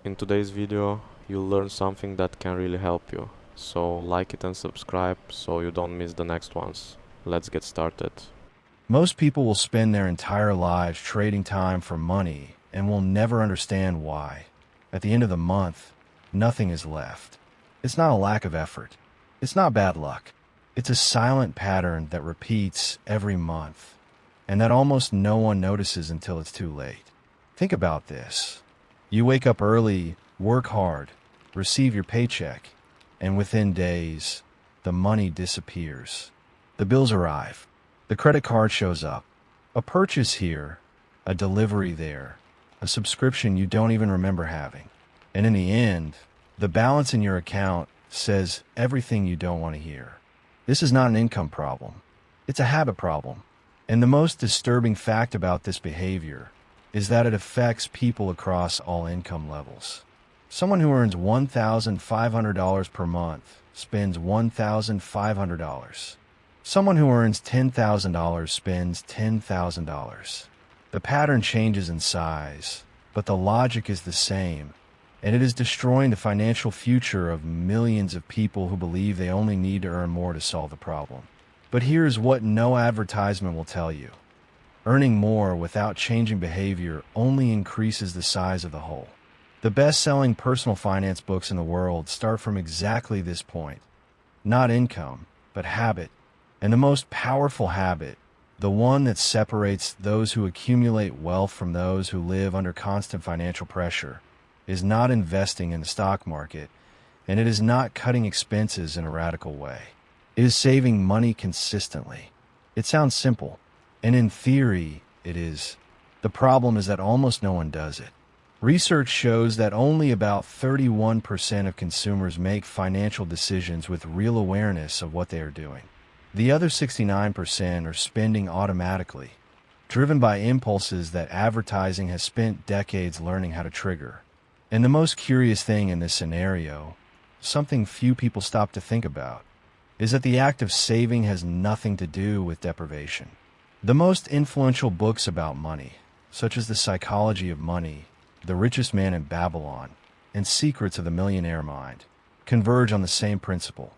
In today's video, you'll learn something that can really help you. So like it and subscribe so you don't miss the next ones. Let's get started. Most people will spend their entire lives trading time for money and will never understand why. At the end of the month, nothing is left. It's not a lack of effort. It's not bad luck. It's a silent pattern that repeats every month, and that almost no one notices until it's too late. Think about this. You wake up early, work hard, receive your paycheck, and within days, the money disappears. The bills arrive. The credit card shows up. A purchase here, a delivery there, a subscription you don't even remember having. And in the end, the balance in your account says everything you don't want to hear. This is not an income problem. It's a habit problem. And the most disturbing fact about this behavior is that it affects people across all income levels. Someone who earns $1,500 per month spends $1,500. Someone who earns $10,000 spends $10,000. The pattern changes in size, but the logic is the same, and it is destroying the financial future of millions of people who believe they only need to earn more to solve the problem. But here's what no advertisement will tell you. Earning more without changing behavior only increases the size of the hole. The best-selling personal finance books in the world start from exactly this point. Not income, but habit. And the most powerful habit, the one that separates those who accumulate wealth from those who live under constant financial pressure, is not investing in the stock market, and it is not cutting expenses in a radical way. It is saving money consistently. It sounds simple, and in theory, it is. The problem is that almost no one does it. Research shows that only about 31% of consumers make financial decisions with real awareness of what they are doing. The other 69% are spending automatically, driven by impulses that advertising has spent decades learning how to trigger. And the most curious thing in this scenario, something few people stop to think about, is that the act of saving has nothing to do with deprivation. The most influential books about money, such as The Psychology of Money, The Richest Man in Babylon, and Secrets of the Millionaire Mind, converge on the same principle.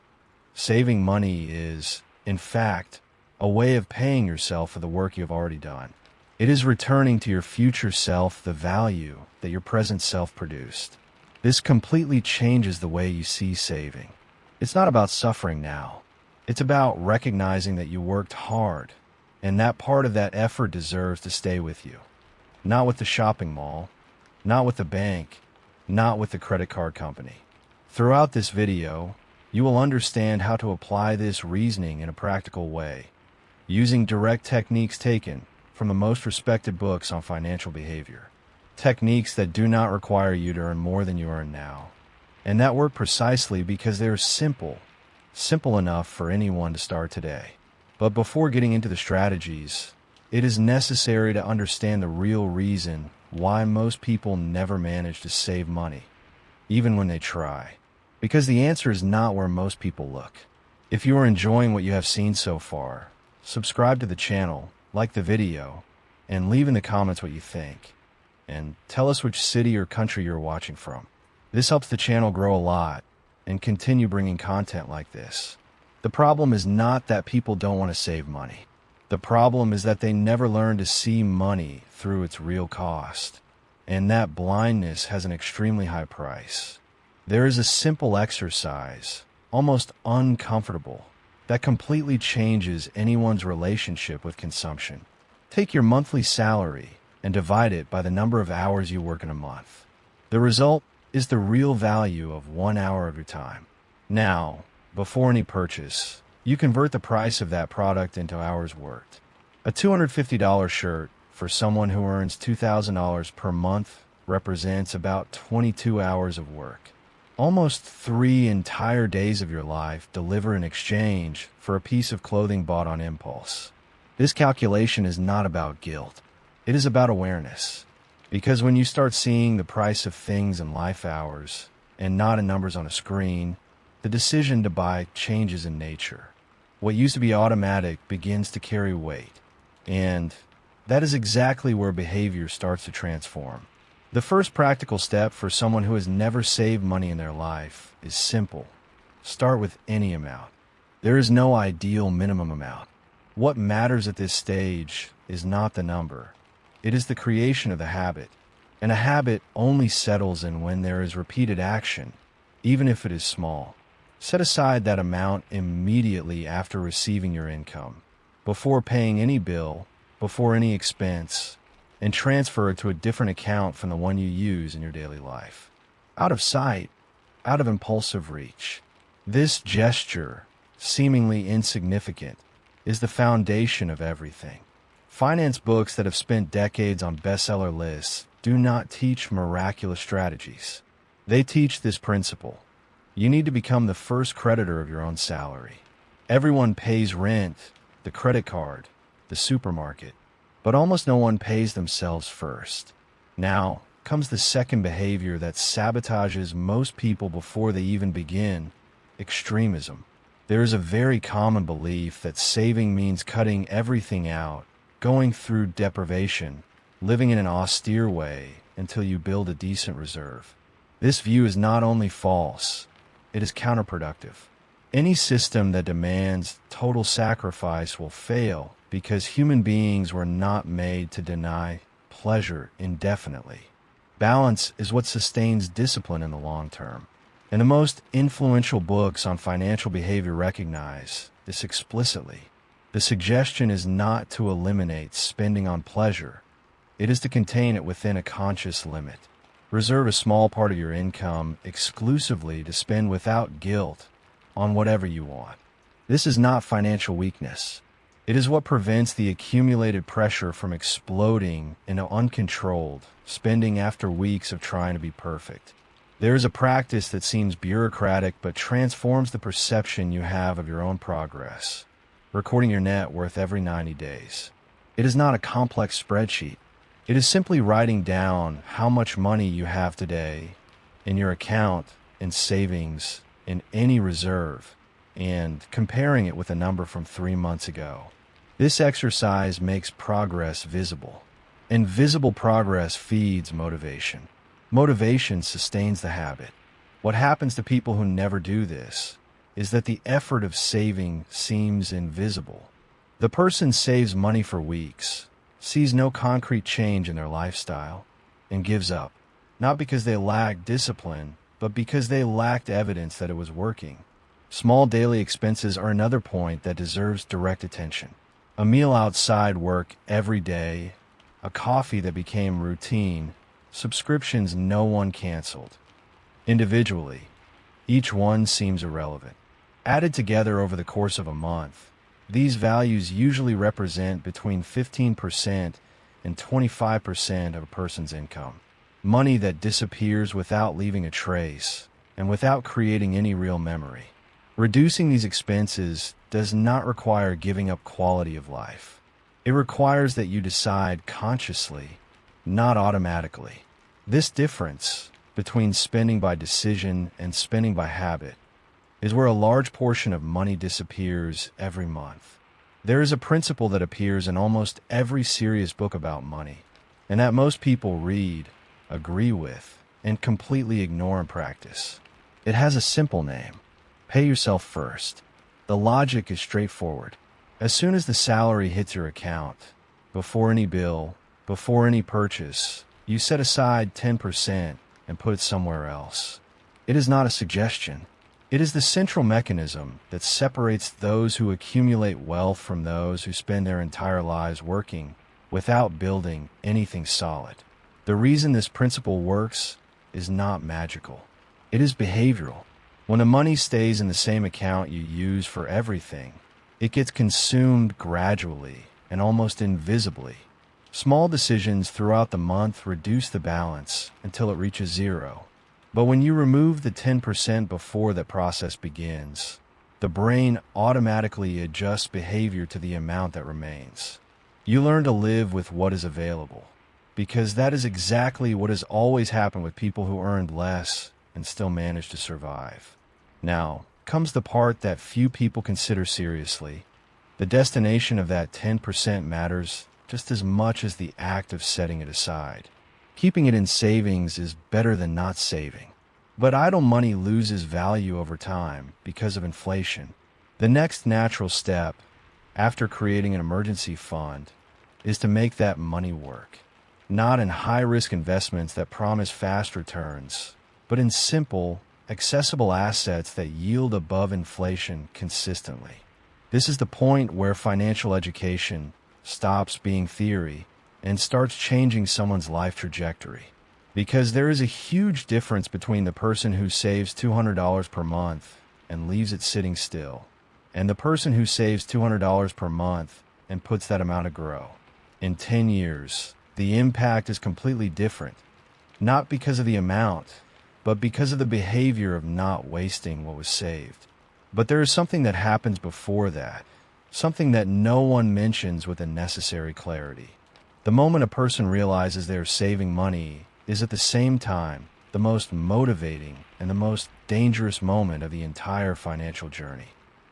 Saving money is, in fact, a way of paying yourself for the work you have already done. It is returning to your future self the value that your present self produced. This completely changes the way you see saving. It's not about suffering now. It's about recognizing that you worked hard, and that part of that effort deserves to stay with you. Not with the shopping mall, not with the bank, not with the credit card company. Throughout this video, you will understand how to apply this reasoning in a practical way, using direct techniques taken from the most respected books on financial behavior. Techniques that do not require you to earn more than you earn now, and that work precisely because they are simple enough for anyone to start today. But before getting into the strategies, it is necessary to understand the real reason why most people never manage to save money, even when they try. Because the answer is not where most people look. If you are enjoying what you have seen so far, subscribe to the channel, like the video, and leave in the comments what you think. And tell us which city or country you're watching from. This helps the channel grow a lot and continue bringing content like this. The problem is not that people don't want to save money. The problem is that they never learn to see money through its real cost. And that blindness has an extremely high price. There is a simple exercise, almost uncomfortable, that completely changes anyone's relationship with consumption. Take your monthly salary and divide it by the number of hours you work in a month. The result is the real value of 1 hour of your time. Now, before any purchase, you convert the price of that product into hours worked. A $250 shirt for someone who earns $2,000 per month represents about 22 hours of work. Almost 3 entire days of your life deliver in exchange for a piece of clothing bought on impulse. This calculation is not about guilt. It is about awareness. Because when you start seeing the price of things in life hours and not in numbers on a screen, the decision to buy changes in nature. What used to be automatic begins to carry weight. And that is exactly where behavior starts to transform. The first practical step for someone who has never saved money in their life is simple. Start with any amount. There is no ideal minimum amount. What matters at this stage is not the number. It is the creation of the habit. And a habit only settles in when there is repeated action, even if it is small. Set aside that amount immediately after receiving your income, before paying any bill, before any expense, and transfer it to a different account from the one you use in your daily life. Out of sight, out of impulsive reach. This gesture, seemingly insignificant, is the foundation of everything. Finance books that have spent decades on bestseller lists do not teach miraculous strategies. They teach this principle. You need to become the first creditor of your own salary. Everyone pays rent, the credit card, the supermarket, but almost no one pays themselves first. Now comes the second behavior that sabotages most people before they even begin: extremism. There is a very common belief that saving means cutting everything out, going through deprivation, living in an austere way until you build a decent reserve. This view is not only false, it is counterproductive. Any system that demands total sacrifice will fail because human beings were not made to deny pleasure indefinitely. Balance is what sustains discipline in the long term. And the most influential books on financial behavior recognize this explicitly. The suggestion is not to eliminate spending on pleasure. It is to contain it within a conscious limit. Reserve a small part of your income exclusively to spend without guilt on whatever you want. This is not financial weakness. It is what prevents the accumulated pressure from exploding into uncontrolled spending after weeks of trying to be perfect. There is a practice that seems bureaucratic but transforms the perception you have of your own progress. Recording your net worth every 90 days. It is not a complex spreadsheet. It is simply writing down how much money you have today in your account, in savings, in any reserve, and comparing it with a number from 3 months ago. This exercise makes progress visible, and visible progress feeds motivation. Motivation sustains the habit. What happens to people who never do this is that the effort of saving seems invisible. The person saves money for weeks, sees no concrete change in their lifestyle, and gives up, not because they lacked discipline, but because they lacked evidence that it was working. Small daily expenses are another point that deserves direct attention. A meal outside work every day, a coffee that became routine, subscriptions no one canceled. Individually, each one seems irrelevant. Added together over the course of a month, these values usually represent between 15% and 25% of a person's income. Money that disappears without leaving a trace and without creating any real memory. Reducing these expenses does not require giving up quality of life. It requires that you decide consciously, not automatically. This difference between spending by decision and spending by habit is where a large portion of money disappears every month. There is a principle that appears in almost every serious book about money, and that most people read, agree with, and completely ignore in practice. It has a simple name: pay yourself first. The logic is straightforward. As soon as the salary hits your account, before any bill, before any purchase, you set aside 10% and put it somewhere else. It is not a suggestion. It is the central mechanism that separates those who accumulate wealth from those who spend their entire lives working without building anything solid. The reason this principle works is not magical. It is behavioral. When the money stays in the same account you use for everything, it gets consumed gradually and almost invisibly. Small decisions throughout the month reduce the balance until it reaches zero. But when you remove the 10% before that process begins, the brain automatically adjusts behavior to the amount that remains. You learn to live with what is available, because that is exactly what has always happened with people who earned less and still managed to survive. Now comes the part that few people consider seriously. The destination of that 10% matters just as much as the act of setting it aside. Keeping it in savings is better than not saving. But idle money loses value over time because of inflation. The next natural step, after creating an emergency fund, is to make that money work. Not in high-risk investments that promise fast returns, but in simple, accessible assets that yield above inflation consistently. This is the point where financial education stops being theory and starts changing someone's life trajectory. Because there is a huge difference between the person who saves $200 per month and leaves it sitting still, and the person who saves $200 per month and puts that amount to grow. In 10 years, the impact is completely different, not because of the amount, but because of the behavior of not wasting what was saved. But there is something that happens before that, something that no one mentions with a necessary clarity. The moment a person realizes they are saving money is at the same time the most motivating and the most dangerous moment of the entire financial journey.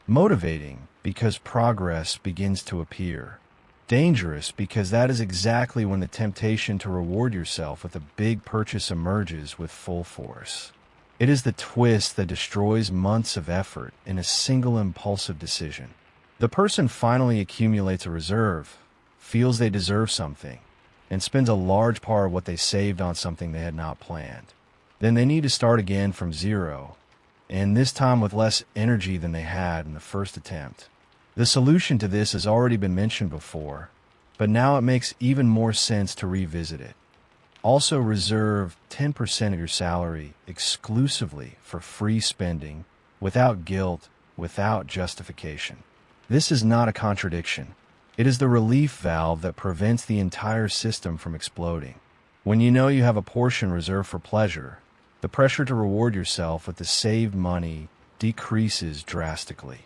Motivating because progress begins to appear. Dangerous because that is exactly when the temptation to reward yourself with a big purchase emerges with full force. It is the twist that destroys months of effort in a single impulsive decision. The person finally accumulates a reserve, feels they deserve something, and spends a large part of what they saved on something they had not planned. Then they need to start again from zero, and this time with less energy than they had in the first attempt. The solution to this has already been mentioned before, but now it makes even more sense to revisit it. Also reserve 10% of your salary exclusively for free spending, without guilt, without justification. This is not a contradiction. It is the relief valve that prevents the entire system from exploding. When you know you have a portion reserved for pleasure, the pressure to reward yourself with the saved money decreases drastically.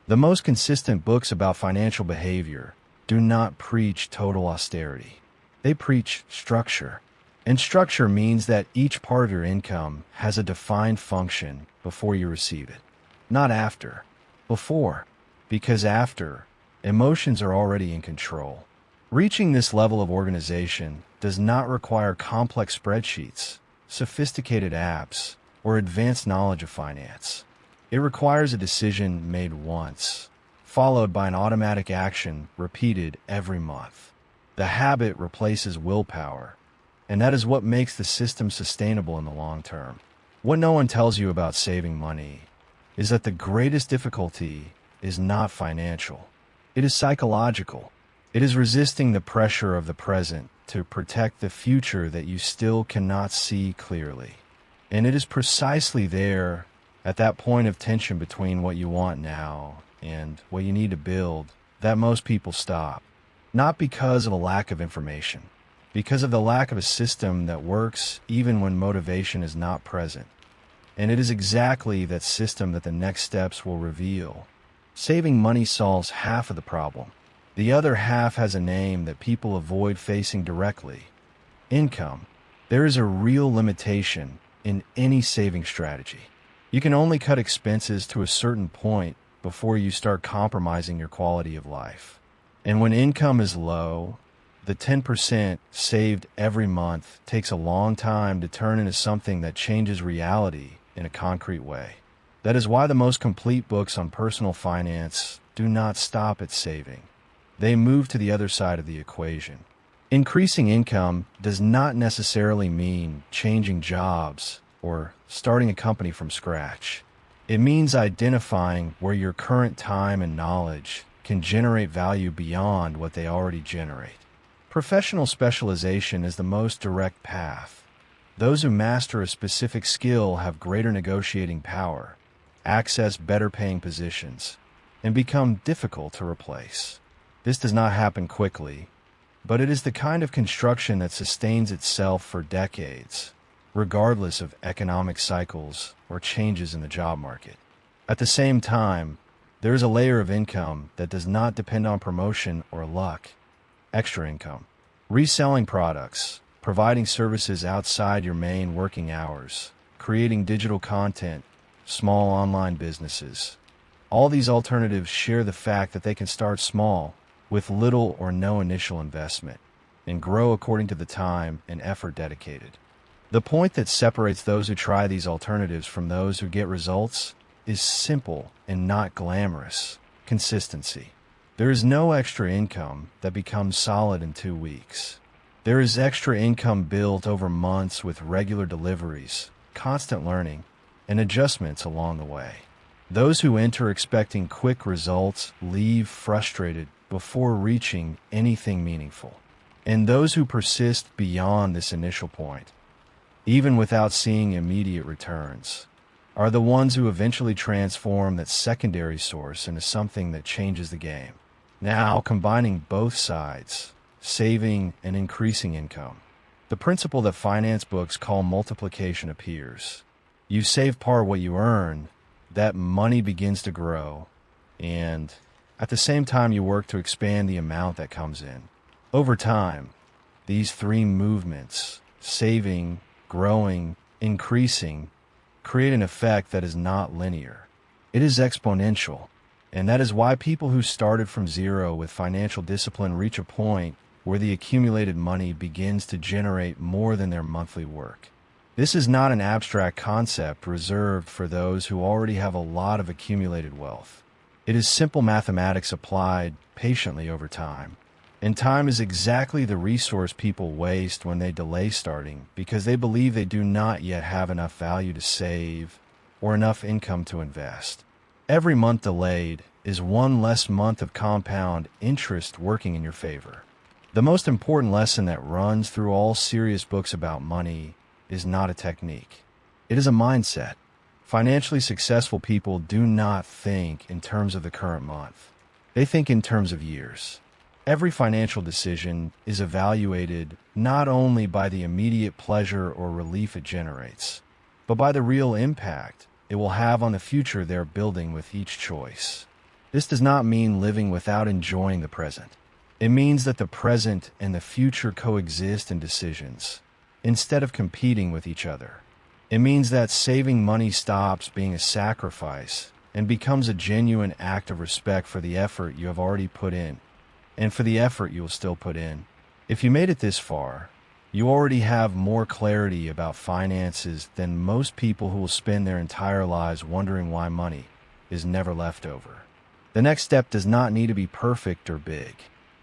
The most consistent books about financial behavior do not preach total austerity. They preach structure. And structure means that each part of your income has a defined function before you receive it. Not after. Before. Because after, emotions are already in control. Reaching this level of organization does not require complex spreadsheets, sophisticated apps, or advanced knowledge of finance. It requires a decision made once, followed by an automatic action repeated every month. The habit replaces willpower, and that is what makes the system sustainable in the long term. What no one tells you about saving money is that the greatest difficulty is not financial. It is psychological. It is resisting the pressure of the present to protect the future that you still cannot see clearly. And it is precisely there, at that point of tension between what you want now and what you need to build, that most people stop. Not because of a lack of information, because of the lack of a system that works even when motivation is not present. And it is exactly that system that the next steps will reveal. Saving money solves half of the problem. The other half has a name that people avoid facing directly: income. There is a real limitation in any saving strategy. You can only cut expenses to a certain point before you start compromising your quality of life. And when income is low, the 10% saved every month takes a long time to turn into something that changes reality in a concrete way. That is why the most complete books on personal finance do not stop at saving. They move to the other side of the equation. Increasing income does not necessarily mean changing jobs or starting a company from scratch. It means identifying where your current time and knowledge can generate value beyond what they already generate. Professional specialization is the most direct path. Those who master a specific skill have greater negotiating power, access better paying positions, and become difficult to replace. This does not happen quickly, but it is the kind of construction that sustains itself for decades, regardless of economic cycles or changes in the job market. At the same time, there is a layer of income that does not depend on promotion or luck. Extra income. Reselling products, providing services outside your main working hours, creating digital content, small online businesses. All these alternatives share the fact that they can start small, with little or no initial investment. and grow according to the time and effort dedicated. The point that separates those who try these alternatives from those who get results is simple and not glamorous: consistency. There is no extra income that becomes solid in 2 weeks. There is extra income built over months with regular deliveries, constant learning, and adjustments along the way. Those who enter expecting quick results leave frustrated before reaching anything meaningful. And those who persist beyond this initial point, even without seeing immediate returns, are the ones who eventually transform that secondary source into something that changes the game. Now, combining both sides, saving and increasing income, the principle that finance books call multiplication appears. You save part what you earn, that money begins to grow, and at the same time you work to expand the amount that comes in. Over time, these 3 movements, saving, growing, increasing, create an effect that is not linear. It is exponential, and that is why people who started from zero with financial discipline reach a point where the accumulated money begins to generate more than their monthly work. This is not an abstract concept reserved for those who already have a lot of accumulated wealth. It is simple mathematics applied patiently over time. And time is exactly the resource people waste when they delay starting because they believe they do not yet have enough value to save or enough income to invest. Every month delayed is one less month of compound interest working in your favor. The most important lesson that runs through all serious books about money is not a technique. It is a mindset. Financially successful people do not think in terms of the current month. They think in terms of years. Every financial decision is evaluated not only by the immediate pleasure or relief it generates, but by the real impact it will have on the future they're building with each choice. This does not mean living without enjoying the present. It means that the present and the future coexist in decisions, instead of competing with each other. It means that saving money stops being a sacrifice and becomes a genuine act of respect for the effort you have already put in, and for the effort you will still put in. If you made it this far, you already have more clarity about finances than most people who will spend their entire lives wondering why money is never left over. The next step does not need to be perfect or big.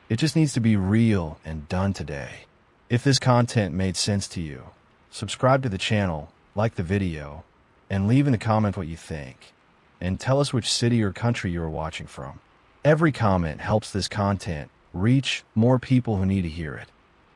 It just needs to be real and done today. If this content made sense to you, subscribe to the channel, like the video, and leave in the comment what you think. And tell us which city or country you are watching from. Every comment helps this content reach more people who need to hear it.